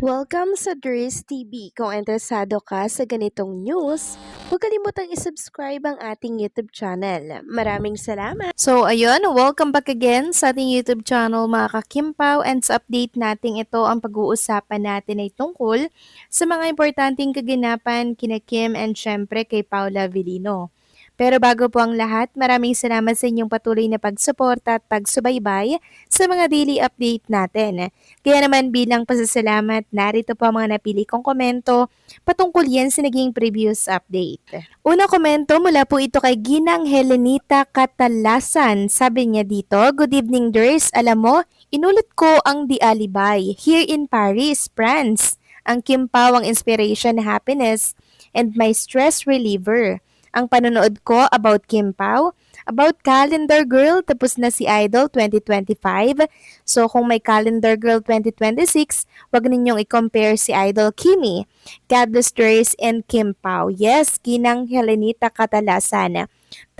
Welcome sa Dries TV. Kung interesado ka sa ganitong news, huwag kalimutang isubscribe ang ating YouTube channel. Maraming salamat! So ayun, welcome back again sa ating YouTube channel mga kakimpaw, and sa update natin ito ang pag-uusapan natin ay tungkol sa mga importanteng kaganapan kina Kim and syempre kay Paula Avellino. Pero bago po ang lahat, maraming salamat sa inyong patuloy na pagsuporta at pagsubaybay sa mga daily update natin. Kaya naman bilang pasasalamat, narito po ang mga napili kong komento patungkol yan sa naging previous update. Una komento mula po ito kay Ginang Helenita Catalasan. Sabi niya dito, "Good evening, Ders. Alam mo, inulit ko ang The Alibay here in Paris, France. Ang Kim Pao ang inspiration, happiness, and my stress reliever. Ang panonood ko about Kim Pao, about Calendar Girl, tapos na si Idol 2025. So kung may Calendar Girl 2026, wag ninyong i-compare si Idol Kimi. God bless Dres and Kim Pao." Yes, Ginang Helenita Catalasan.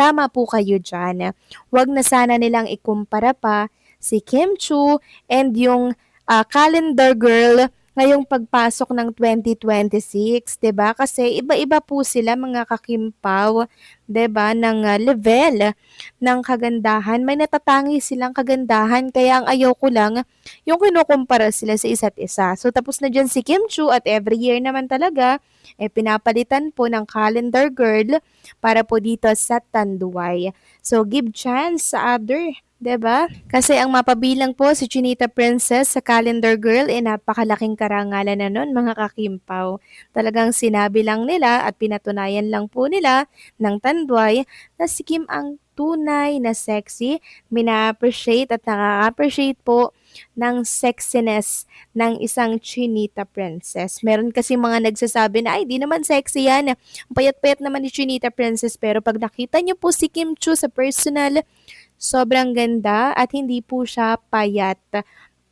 Tama po kayo dyan. Wag na sana nilang ikumpara pa si Kim Chu and yung Calendar Girl ngayong pagpasok ng 2026, 'di ba? Kasi iba-iba po sila mga kakimpaw, 'di ba, ng level ng kagandahan. May natatangi silang kagandahan kaya ang ayaw ko lang yung kinukumpara sila sa isa't isa. So tapos na diyan si Kim Chu at every year naman talaga pinapalitan po ng Calendar Girl para po dito sa Tanduay. So give chance sa other, 'di ba? Kasi ang mapabilang po si Chinita Princess sa Calendar Girl napakalaking karangalan na nun mga kakimpaw. Talagang sinabi lang nila at pinatunayan lang po nila ng Tanduay na si Kim ang tunay na sexy, mina-appreciate at nakaka-appreciate po ng sexiness ng isang Chinita Princess. Meron kasi mga nagsasabi na, ay, di naman sexy yan. Payat-payat naman ni Chinita Princess, pero pag nakita niyo po si Kim Chu sa personal, sobrang ganda at hindi po siya payat.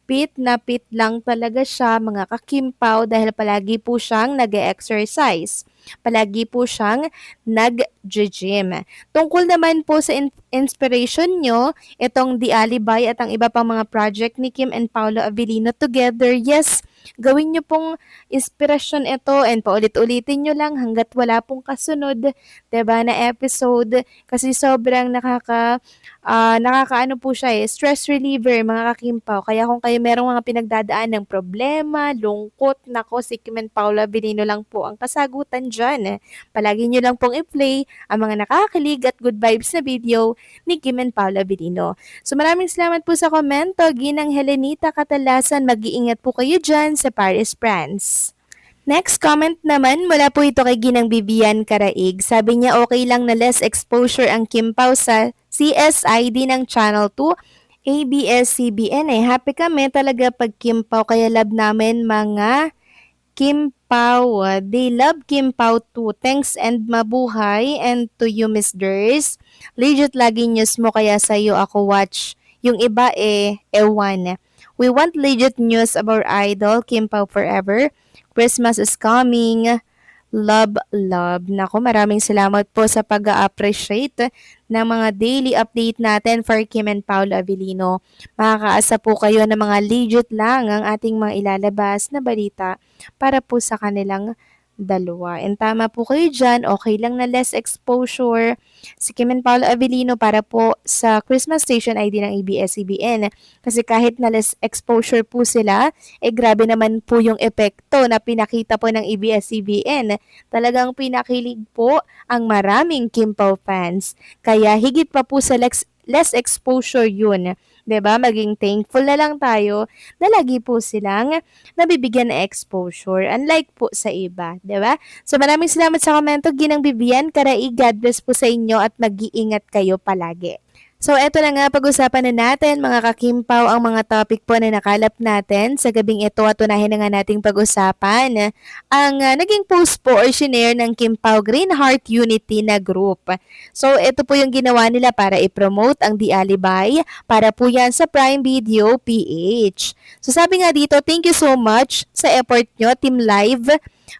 Fit na fit lang talaga siya mga kakimpaw dahil palagi po siyang nag-exercise. Palagi po siyang nag-gym. Tungkol naman po sa inspiration nyo, itong The Alibay at ang iba pang mga project ni Kim and Paolo Avellino together, yes, gawin nyo pong inspirasyon ito and paulit-ulitin nyo lang hanggat wala pong kasunod, 'di ba, na episode kasi sobrang nakakaano po siya stress reliever mga kakimpaw. Kaya kung kayo merong mga pinagdadaan ng problema, lungkot, nako, si Kim and Paula Avellino lang po ang kasagutan dyan. Palagi nyo lang pong i-play ang mga nakakakilig at good vibes na video ni Kim and Paula Avellino. So maraming salamat po sa komento, Ginang Helenita Catalasan. Mag-iingat po kayo dyan sa Paris, France. Next comment naman mula po ito kay Ginang Bibian Karaig. Sabi niya okay lang na less exposure ang Kim Pao sa CSID ng Channel 2, ABS-CBN Happy kami talaga pag Kim Pao kaya love namin mga Kim Pao. They love Kim Pao too. Thanks and mabuhay. And to you, Miss Ders. Legit lagi news mo kaya sa'yo ako watch. Yung iba ewan. We want legit news about Idol, Kim Pao forever. Christmas is coming. Love, love. Nako, maraming salamat po sa pag-appreciate ng mga daily update natin for Kim and Paolo Avellino. Makakaasa po kayo ng mga legit lang ang ating mga ilalabas na balita para po sa kanilang dalawa. And tama po kayo dyan, okay lang na less exposure si Kim and Paolo Avellino para po sa Christmas Station ID ng ABS-CBN. Kasi kahit na less exposure po sila, grabe naman po yung epekto na pinakita po ng ABS-CBN. Talagang pinakilig po ang maraming Kim Pao fans. Kaya higit pa po sa less exposure yun. 'Di ba? Maging thankful na lang tayo na lagi po silang nabibigyan ng exposure unlike po sa iba, 'di ba? So maraming salamat sa komento, Ginang Bibian Karaig. God bless po sa inyo at mag-iingat kayo palagi. So eto na nga, pag-usapan na natin mga kakimpaw ang mga topic po na nakalap natin sa gabing ito at unahin na nga nating pag-usapan ang naging post po or shinare ng Kimpaw Green Heart Unity na group. So ito po yung ginawa nila para i-promote ang The Alibay para po yan sa Prime Video PH. So sabi nga dito, thank you so much sa effort nyo, Team Live,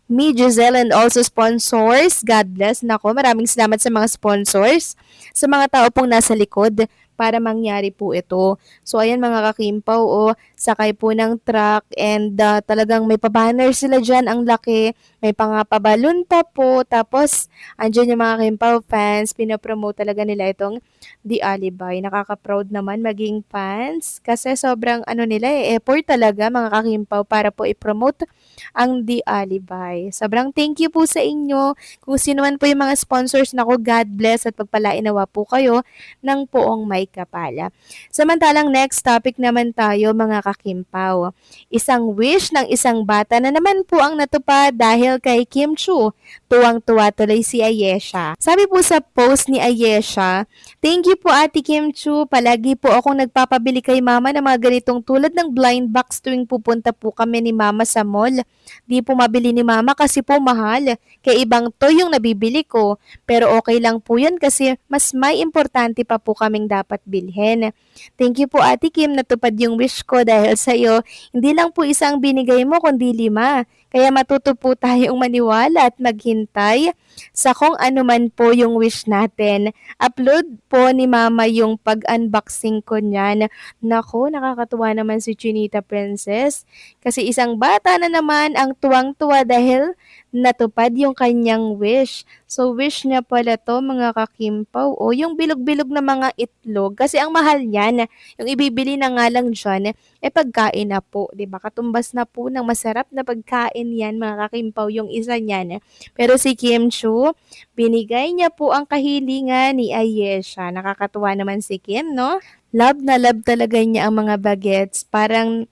me, Giselle, and also sponsors. God bless. Nako, maraming salamat sa mga sponsors, sa mga tao pong nasa likod para mangyari po ito. So ayan mga kakimpaw, sakay po ng truck and talagang may pa-banner sila dyan, ang laki. May pabalon pa po. Tapos andyan yung mga Kimpaw fans, pinapromote talaga nila itong The Alibay. Nakaka-proud naman maging fans kasi sobrang nila effort talaga mga kakimpaw para po i-promote ang The Alibay. Sobrang thank you po sa inyo. Kung sino man po yung mga sponsors, nako, God bless at pagpalainawa po kayo ng poong may kapala. Samantalang next topic naman tayo mga kakimpaw. Isang wish ng isang bata na naman po ang natupad dahil kay Kim Chu. Tuwang-tuwa tuloy si Ayesha. Sabi po sa post ni Ayesha, "Thank you po Ate Kim Chu. Palagi po akong nagpapabili kay Mama ng mga ganitong tulad ng blind box tuwing pupunta po kami ni Mama sa mall. Di po mabili ni Mama kasi po mahal. Kaya ibang toy yung nabibili ko. Pero okay lang po yun kasi mas may importante pa po kaming dapat bilhin. Thank you po Ate Kim, natupad yung wish ko dahil sa iyo. Hindi lang po isang binigay mo kundi 5. Kaya matuto po tayong maniwala at maghintay sa kung ano man po yung wish natin. Upload po ni Mama yung pag-unboxing ko niyan." Nako, nakakatuwa naman si Chinita Princess. Kasi isang bata na naman ang tuwang-tuwa dahil natupad yung kanyang wish. So wish niya pala to mga kakimpaw. O yung bilog-bilog na mga itlog. Kasi ang mahal niyan. Yung ibibili na nga lang dyan, pagkain na po. Diba? Katumbas na po ng masarap na pagkain yan mga kakimpaw yung isa niyan. Pero si Kim Chu, binigay niya po ang kahilingan ni Ayesha. Nakakatuwa naman si Kim, no? Love na love talaga niya ang mga bagets. Parang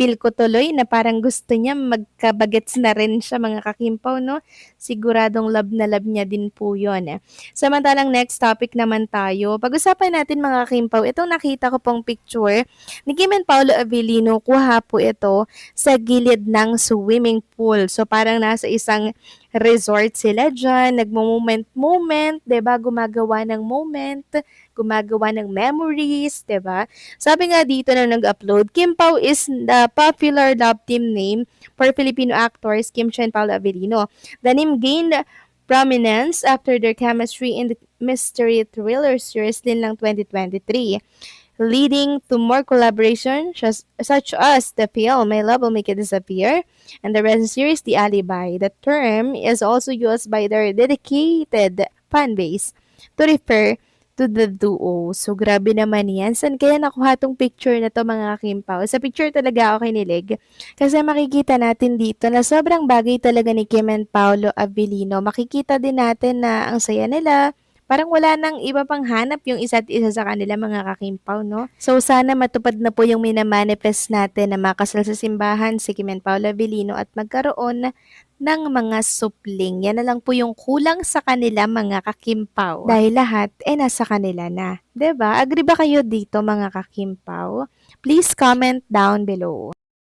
feel ko tuloy na parang gusto niya magka-bagets na rin siya mga kakimpaw, no? Siguradong love na love niya din po yun. Samantalang next topic naman tayo. Pag-usapan natin mga kakimpaw, itong nakita ko pong picture ni Kim and Paolo Avellino, kuha po ito sa gilid ng swimming pool. So parang nasa isang resort sila dyan, nagmo-moment-moment, 'di ba? Gumagawa ng moment, gumagawa ng memories, 'di ba? Sabi nga dito na nag-upload, Kim Pao is the popular love team name for Filipino actors Kim Chiu and Paolo Avellino. The name gained prominence after their chemistry in the mystery thriller series din ng 2023, leading to more collaboration such as the film My Love Will Make It Disappear and the recent series The Alibi. The term is also used by their dedicated fan base to refer to the duo. So, grabe naman yan. Saan kaya nakuha tong picture na to mga Kimpaw? Sa picture talaga ako kinilig. Kasi makikita natin dito na sobrang bagay talaga ni Kim and Paolo Avellino. Makikita din natin na ang saya nila. Parang wala nang iba pang hanap yung isa't isa sa kanila mga kakimpaw, no? So sana matupad na po yung minamanifest natin na makasal sa simbahan si Kim and Paolo Avellino at magkaroon ng mga supling. Yan na lang po yung kulang sa kanila mga kakimpaw. Dahil lahat nasa kanila na. 'Di ba? Agree ba kayo dito mga kakimpaw? Please comment down below.